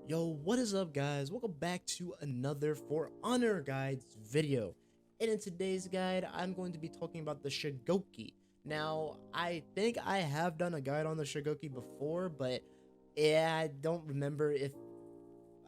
Yo, what is up, guys? Welcome back to another For Honor Guides video. And in today's guide, I'm going to be talking about the Shugoki. Now, I think I have done a guide on the Shugoki before, but yeah, I don't remember if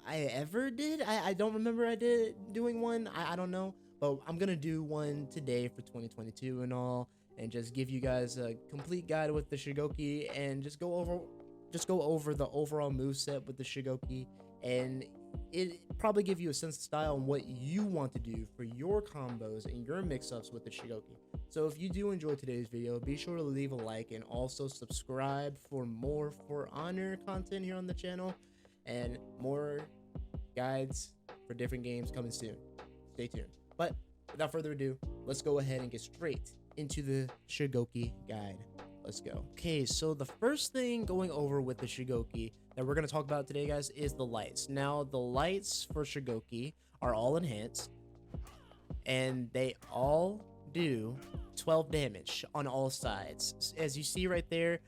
I ever did. I don't remember I did doing one. I don't know, but I'm gonna do one today for 2022 and all, and just give you guys a complete guide with the Shugoki and just go over the overall moveset with the Shugoki, and it probably give you a sense of style and what you want to do for your combos and your mix-ups with the Shugoki. So if you do enjoy today's video, be sure to leave a like and also subscribe for more For Honor content here on the channel and more guides for different games coming soon. Stay tuned. But without further ado, let's go ahead and get straight into the Shugoki guide. Let's go. Okay, so the first thing going over with the Shugoki that we're going to talk about today, guys, is the lights. Now, the lights for Shugoki are all enhanced, and they all do 12 damage on all sides. As you see right there,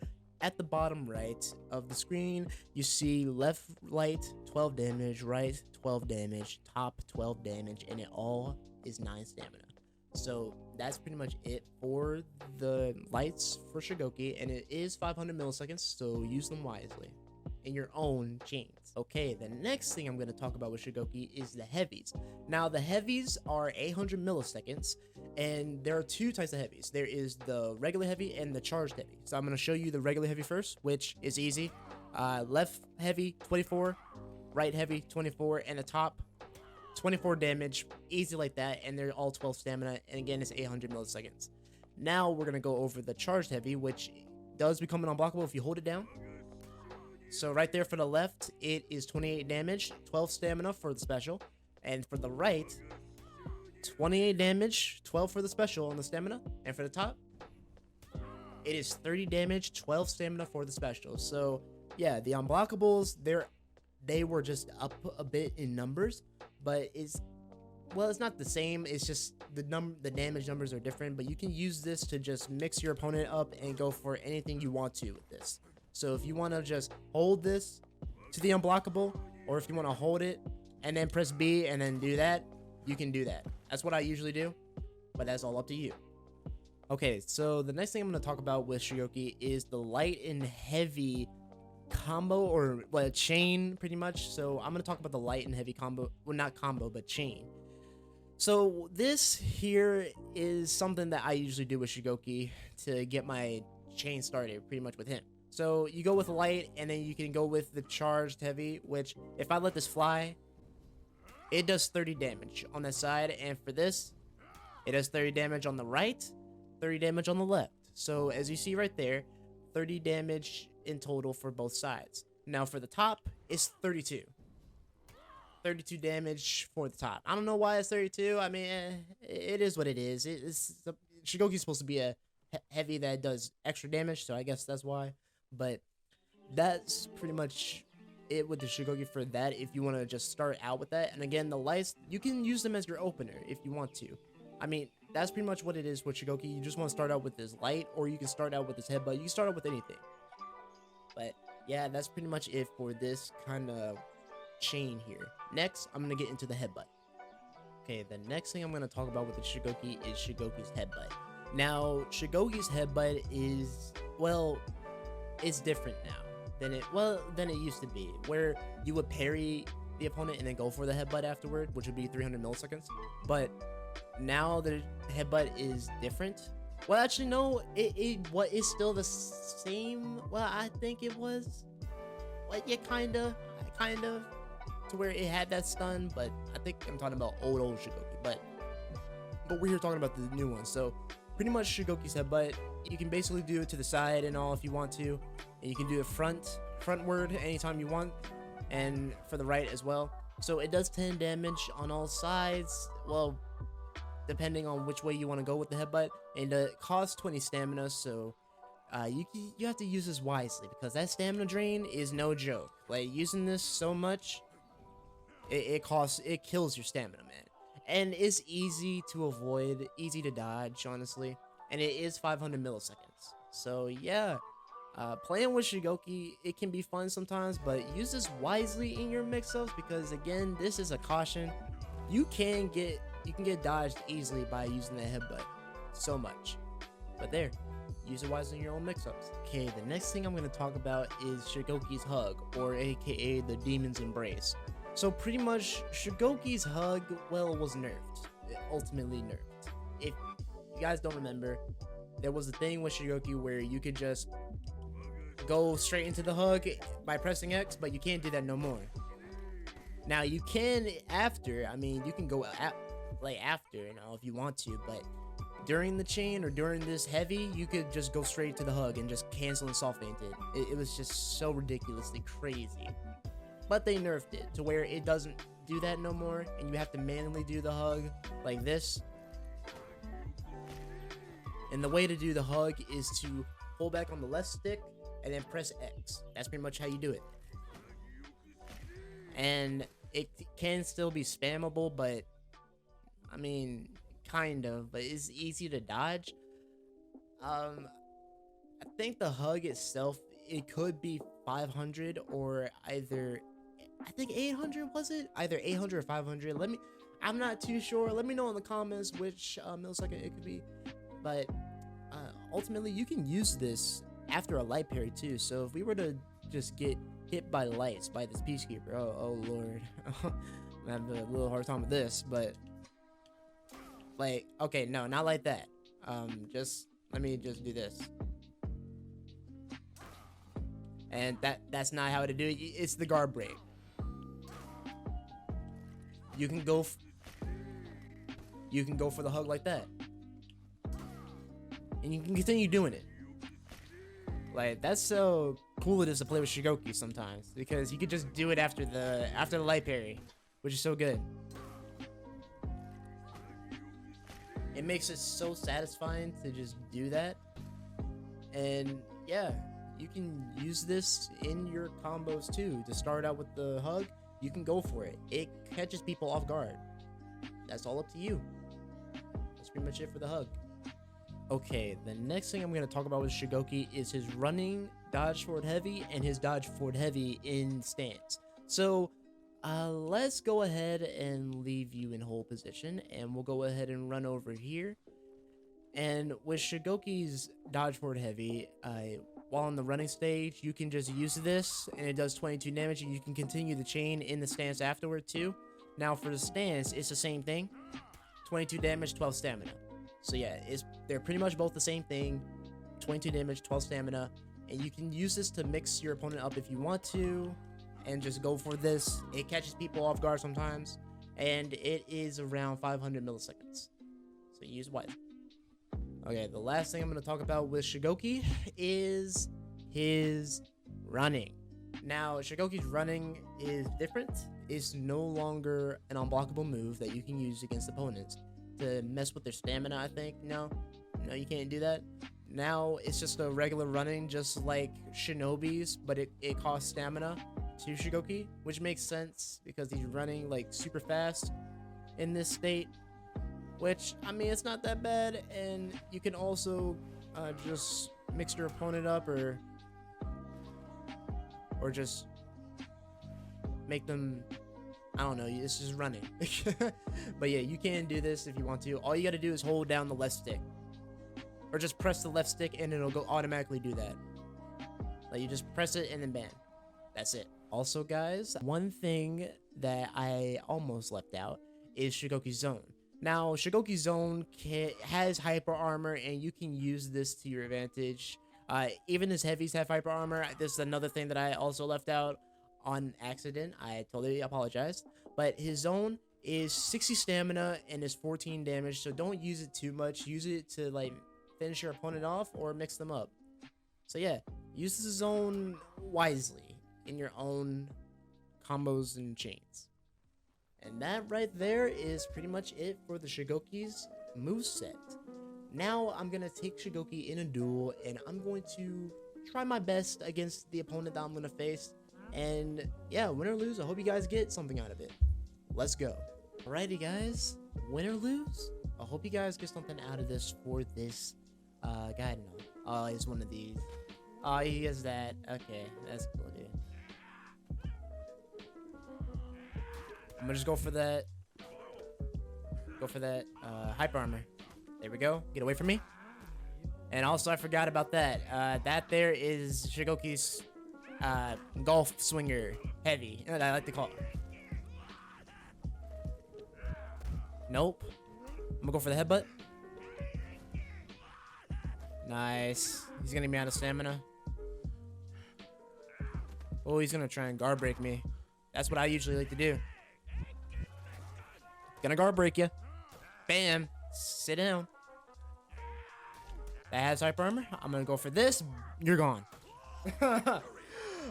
at the bottom right of the screen, you see left light 12 damage, right 12 damage, top 12 damage, and it all is 9 stamina. So that's pretty much it for the lights for Shugoki, and it is 500 milliseconds, so use them wisely in your own chains. Okay, the next thing I'm going to talk about with Shugoki is the heavies. Now, the heavies are 800 milliseconds, and there are two types of heavies. There is the regular heavy and the charged heavy. So I'm going to show you the regular heavy first, which is easy. Left heavy, 24, right heavy, 24, and the top 24 damage, easy like that, and they're all 12 stamina, and again, it's 800 milliseconds. Now we're gonna go over the charged heavy, which does become an unblockable if you hold it down. So right there for the left, it is 28 damage, 12 stamina for the special, and for the right, 28 damage, 12 for the special on the stamina, and for the top, it is 30 damage, 12 stamina for the special. So yeah, the unblockables, they were just up a bit in numbers, but it's not the same. It's just the damage numbers are different, but you can use this to just mix your opponent up and go for anything you want to with this. So if you want to just hold this to the unblockable, or if you want to hold it and then press B and then do that, you can do that. That's what I usually do, but that's all up to you. Okay, so the next thing I'm going to talk about with Shugoki is the light and heavy combo, or well, chain pretty much. So I'm going to talk about the light and heavy combo, well, not combo, but chain. So this here is something that I usually do with Shugoki to get my chain started pretty much with him. So you go with light, and then you can go with the charged heavy, which if I let this fly, it does 30 damage on that side, and for this, it does 30 damage on the right, 30 damage on the left. So as you see right there, 30 damage in total for both sides. Now for the top, it's 32 damage for the top. I don't know why it's 32. I mean, it is what it is. Shugoki's supposed to be a heavy that does extra damage, so I guess that's why. But that's pretty much it with the Shugoki for that, if you want to just start out with that. And again, the lights, you can use them as your opener if you want to. I mean, that's pretty much what it is with Shugoki. You just want to start out with this light, or you can start out with this headbutt. You can start out with anything. But yeah, that's pretty much it for this kind of chain here. Next, I'm going to get into the headbutt. Okay, the next thing I'm going to talk about with the Shugoki is Shugoki's headbutt. Now, Shugoki's headbutt is, well, it's different now than it used to be, where you would parry the opponent and then go for the headbutt afterward, which would be 300 milliseconds. But now the headbutt is different. Well, actually, no, what is still the same. Well, I think it was. Well, yeah, kind of, to where it had that stun, but I think I'm talking about old Shugoki. But we're here talking about the new one. So pretty much Shugoki's headbutt, you can basically do it to the side and all if you want to, and you can do it frontward anytime you want, and for the right as well. So it does 10 damage on all sides. Well, depending on which way you want to go with the headbutt, and it costs 20 stamina, so you have to use this wisely, because that stamina drain is no joke. Like, using this so much, it kills your stamina, man. And it's easy to avoid, easy to dodge, honestly, and it is 500 milliseconds. So yeah, Playing with Shugoki, it can be fun sometimes, but use this wisely in your mix-ups because again, this is a caution. You can get dodged easily by using the headbutt so much. But there, use it wisely in your own mix-ups. Okay, the next thing I'm going to talk about is Shugoki's Hug, or aka the Demon's Embrace. So pretty much, Shugoki's Hug, well, was nerfed. It ultimately nerfed. If you guys don't remember, there was a thing with Shugoki where you could just go straight into the hug by pressing X, but you can't do that no more. Now you can after, I mean, you can go after, you know, if you want to, but during the chain or during this heavy, you could just go straight to the hug and just cancel and soft feint it. It was just so ridiculously crazy. But they nerfed it to where it doesn't do that no more, and you have to manually do the hug like this. And the way to do the hug is to pull back on the left stick and then press X. That's pretty much how you do it. And it can still be spammable, but I mean, kind of, but it's easy to dodge. I think the hug itself, it could be 500 or either, I think 800, was it? Either 800 or 500. I'm not too sure. Let me know in the comments which millisecond it could be. But ultimately, you can use this after a light parry too. So if we were to just get hit by lights by this Peacekeeper, oh lord, I have a little hard time with this. But like, okay, no, not like that. Let me just do this. And that's not how to do it. It's the guard break. You can go for the hug like that, and you can continue doing it. Like, that's so cool it is to play with Shugoki sometimes, because you could just do it after the light parry, which is so good. It makes it so satisfying to just do that. And yeah, you can use this in your combos too. To start out with the hug, you can go for it. It catches people off guard. That's all up to you. That's pretty much it for the hug. Okay, the next thing I'm going to talk about with Shugoki is his running dodge forward heavy and his dodge forward heavy in stance. So let's go ahead and leave you in hold position, and we'll go ahead and run over here. And with Shugoki's dodge forward heavy, while on the running stage, you can just use this, and it does 22 damage, and you can continue the chain in the stance afterward too. Now for the stance, it's the same thing, 22 damage, 12 stamina. So yeah, they're pretty much both the same thing, 22 damage, 12 stamina, and you can use this to mix your opponent up if you want to, and just go for this. It catches people off guard sometimes, and it is around 500 milliseconds, so use wisely. Okay, the last thing I'm going to talk about with Shugoki is his running. Now, Shugoki's running is different. It's no longer an unblockable move that you can use against opponents to mess with their stamina, I think. No, you can't do that. Now, it's just a regular running, just like Shinobi's, but it costs stamina to Shugoki, which makes sense because he's running like super fast in this state. Which, I mean, it's not that bad, and you can also just mix your opponent up or just make them, I don't know, it's just running. But yeah, you can do this if you want to. All you gotta do is hold down the left stick, or just press the left stick and it'll go automatically do that. Like, you just press it and then bam, that's it. Also guys, one thing that I almost left out is Shugoki's Zone. Now, Shugoki's Zone has hyper armor, and you can use this to your advantage. Even his heavies have hyper armor. This is another thing that I also left out on accident. I totally apologize. But his zone is 60 stamina and is 14 damage, so don't use it too much. Use it to like finish your opponent off or mix them up. So yeah, use the zone wisely in your own combos and chains. And that right there is pretty much it for the Shugoki's moveset. Now I'm going to take Shugoki in a duel, and I'm going to try my best against the opponent that I'm going to face. And yeah, win or lose, I hope you guys get something out of it. Let's go. Alrighty guys, win or lose, I hope you guys get something out of this for this guide. No, it's one of these. Oh, he has that. Okay, that's cool, dude. I'm gonna just go for that. Go for that hyper armor. There we go. Get away from me. And also, I forgot about that. That there is Shugoki's golf swinger heavy. I like to call it. Nope. I'm gonna go for the headbutt. Nice. He's gonna be out of stamina. Oh, he's gonna try and guard break me. That's what I usually like to do. Gonna guard break you. Bam. Sit down. That has hyper armor. I'm gonna go for this. You're gone.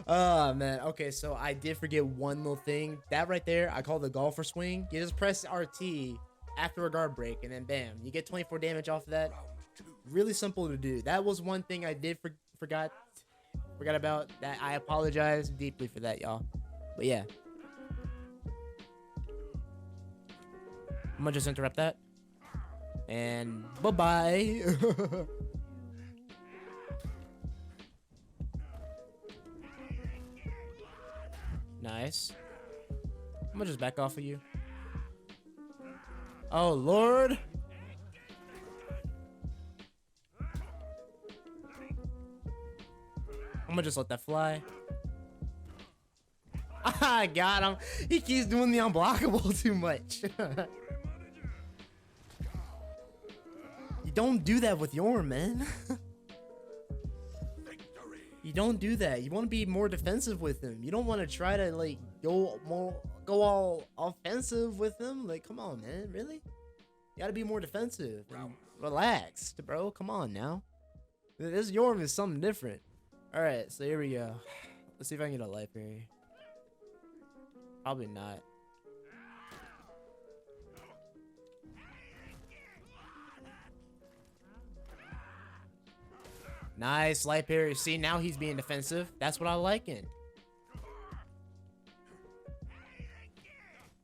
Oh man. Okay, so I did forget one little thing. That right there, I call the golfer swing. You just press RT after a guard break, and then bam, you get 24 damage off of that. Really simple to do. That was one thing I did forgot about. That I apologize deeply for that, y'all. But yeah, I'm gonna just interrupt that. And bye-bye. Nice. I'm gonna just back off of you. Oh, Lord. I'm gonna just let that fly. I got him. He keeps doing the unblockable too much. You don't do that with Yorm, man. You don't do that. You want to be more defensive with him. You don't want to try to like go all offensive with him. Like, come on, man. Really? You gotta be more defensive. Relaxed, bro. Come on now. This Yorm is something different. All right, so here we go. Let's see if I can get a life here. Probably not. Nice light parry. See, now he's being defensive. That's what I like in.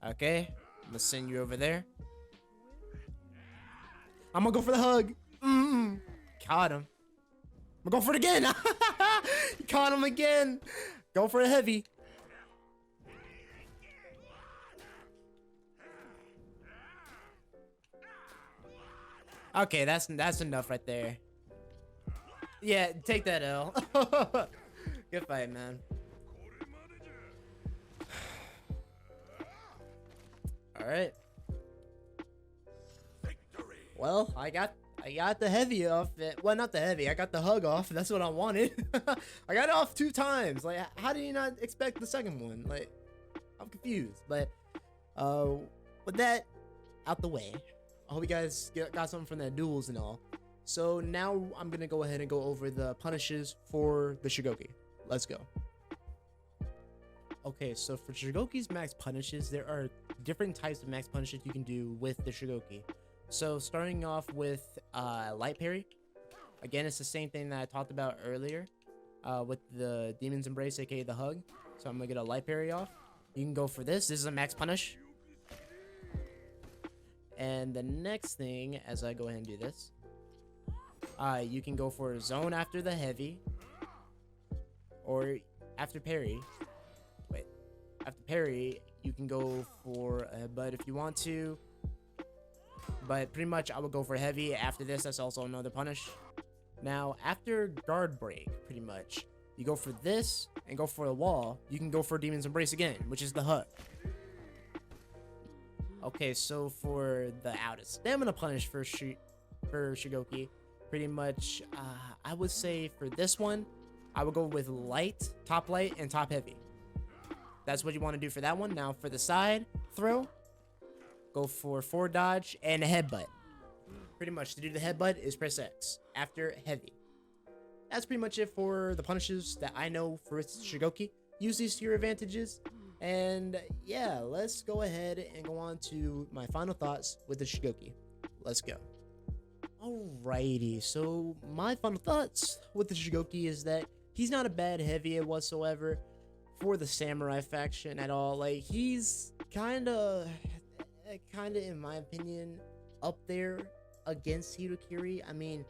Okay, I'm gonna send you over there. I'm gonna go for the hug. Caught him. I'm gonna go for it again. Caught him again. Go for a heavy. Okay, that's enough right there. Yeah, take that L. Good fight, man. All right. Well, I got the heavy off it. Well, not the heavy. I got the hug off. That's what I wanted. I got it off 2 times. Like, how do you not expect the second one? Like, I'm confused. But with that out the way, I hope you guys got something from that duels and all. So now I'm gonna go ahead and go over the punishes for the Shugoki. Let's go. Okay, so for Shugoki's max punishes, there are different types of max punishes you can do with the Shugoki. So starting off with light parry. Again, it's the same thing that I talked about earlier with the Demon's Embrace, aka the hug. So I'm gonna get a light parry off. You can go for this. This is a max punish. And the next thing, as I go ahead and do this, you can go for a zone after the heavy, or after parry. Wait, after parry, you can go for a headbutt if you want to. But pretty much, I would go for heavy. After this, that's also another punish. Now, after guard break, pretty much, you go for this and go for the wall. You can go for Demon's Embrace again, which is the hug. Okay, so for the out of stamina punish for Shugoki, pretty much, I would say for this one, I would go with top light, and top heavy. That's what you want to do for that one. Now for the side throw, go for forward dodge and a headbutt. Pretty much to do the headbutt is press X after heavy. That's pretty much it for the punishes that I know for Shugoki. Use these to your advantages. And yeah, let's go ahead and go on to my final thoughts with the Shugoki. Let's go. Alrighty, so my final thoughts with the Shugoki is that he's not a bad heavy whatsoever for the samurai faction at all. Like, he's kind of in my opinion up there against Hirokiri. I mean,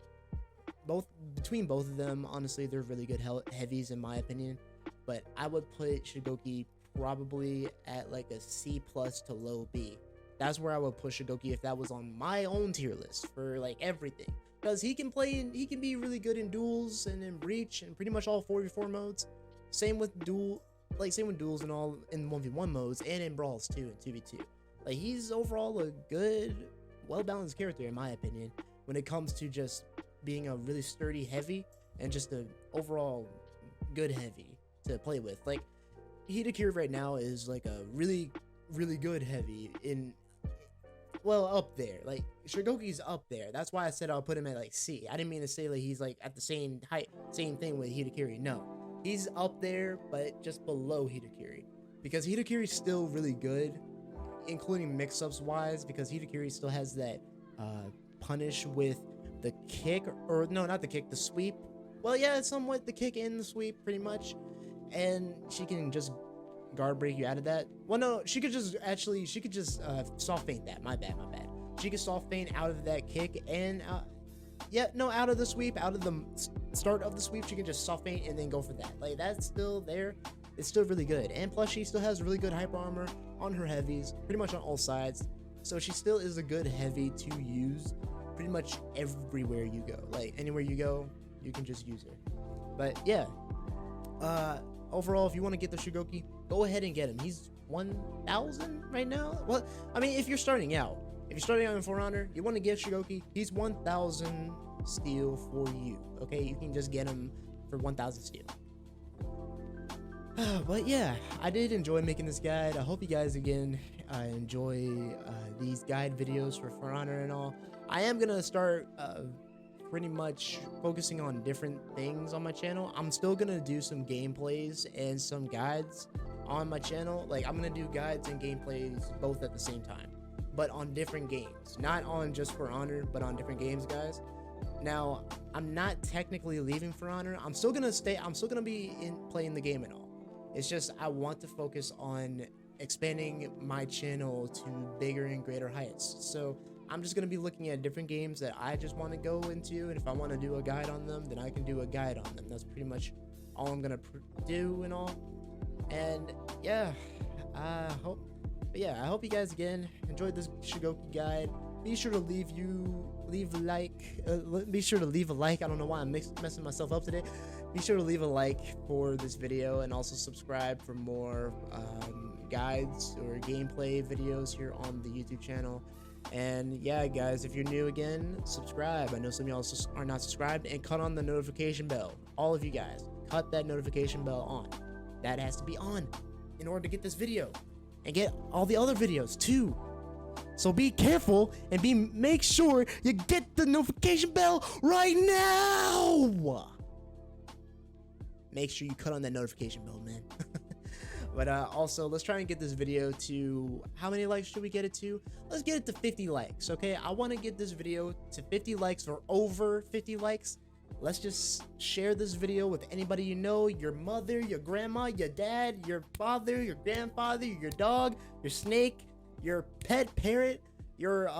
both between both of them, honestly, they're really good heavies in my opinion. But I would put Shugoki probably at like a C plus to low B. That's where I would put Shugoki if that was on my own tier list for like everything. Because he can be really good in duels and in breach and pretty much all 4v4 modes. Same with duels and all in 1v1 modes and in brawls too and 2v2. Like he's overall a good, well-balanced character in my opinion when it comes to just being a really sturdy heavy and just a overall good heavy to play with. Like Hidakiri right now is like a really good heavy in, well, up there. Like Shugoki's up there. That's why I said I'll put him at like C. I didn't mean to say like he's like at the same height, same thing with Hidakiri. No, he's up there, but just below Hidakiri, because Hidakiri's still really good, including mix-ups wise, because Hidakiri still has that punish with the kick, or no, not the kick, the sweep. Well, yeah, it's somewhat the kick and the sweep, pretty much, and she can just guard break you out of that. Well, no, she could just soft feint that. My bad. She could soft feint out of that kick and out of the sweep, out of the start of the sweep. She can just soft feint and then go for that. Like that's still there. It's still really good, and plus she still has really good hyper armor on her heavies, pretty much on all sides. So she still is a good heavy to use pretty much everywhere you go. Like anywhere you go, you can just use her. But yeah, overall, if you want to get the Shugoki, go ahead and get him. He's 1,000 right now. Well, I mean, if you're starting out in For Honor, you want to get Shugoki, he's 1,000 steel for you. Okay, you can just get him for 1,000 steel. But yeah, I did enjoy making this guide. I hope you guys again enjoy these guide videos for Honor and all. I am gonna start pretty much focusing on different things on my channel. I'm still gonna do some gameplays and some guides on my channel. Like I'm gonna do guides and gameplays both at the same time, but on different games, not on just For Honor, but on different games, guys. Now I'm not technically leaving For Honor. I'm still gonna be playing the game and all. It's just I want to focus on expanding my channel to bigger and greater heights. So I'm just going to be looking at different games that I just want to go into, and if I want to do a guide on them, then I can do a guide on them. That's pretty much all I'm going to do and all. And yeah, I hope you guys again enjoyed this Shugoki guide. Be sure to leave a like. I don't know why I'm messing myself up today. Be sure to leave a like for this video, and also subscribe for more guides or gameplay videos here on the YouTube channel. And yeah, guys, if you're new again, subscribe. I know some of y'all are not subscribed, and cut on the notification bell. All of you guys, cut that notification bell on. That has to be on in order to get this video and get all the other videos too. So be careful and make sure you get the notification bell right now. Make sure you cut on that notification bell, man. But also, let's try and get this video to, how many likes should we get it to? Let's get it to 50 likes, okay? I want to get this video to 50 likes or over 50 likes. Let's just share this video with anybody you know, your mother, your grandma, your dad, your father, your grandfather, your dog, your snake, your pet parrot, your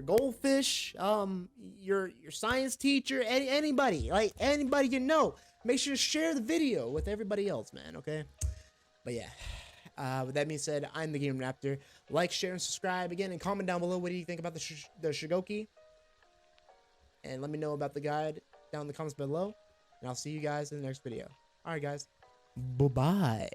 goldfish, your science teacher, anybody, like anybody you know. Make sure to share the video with everybody else, man, okay? But yeah, with that being said, I'm TheGamingRaptor. Like, share, and subscribe again, and comment down below what do you think about the Shugoki. And let me know about the guide down in the comments below. And I'll see you guys in the next video. Alright, guys. Bye-bye.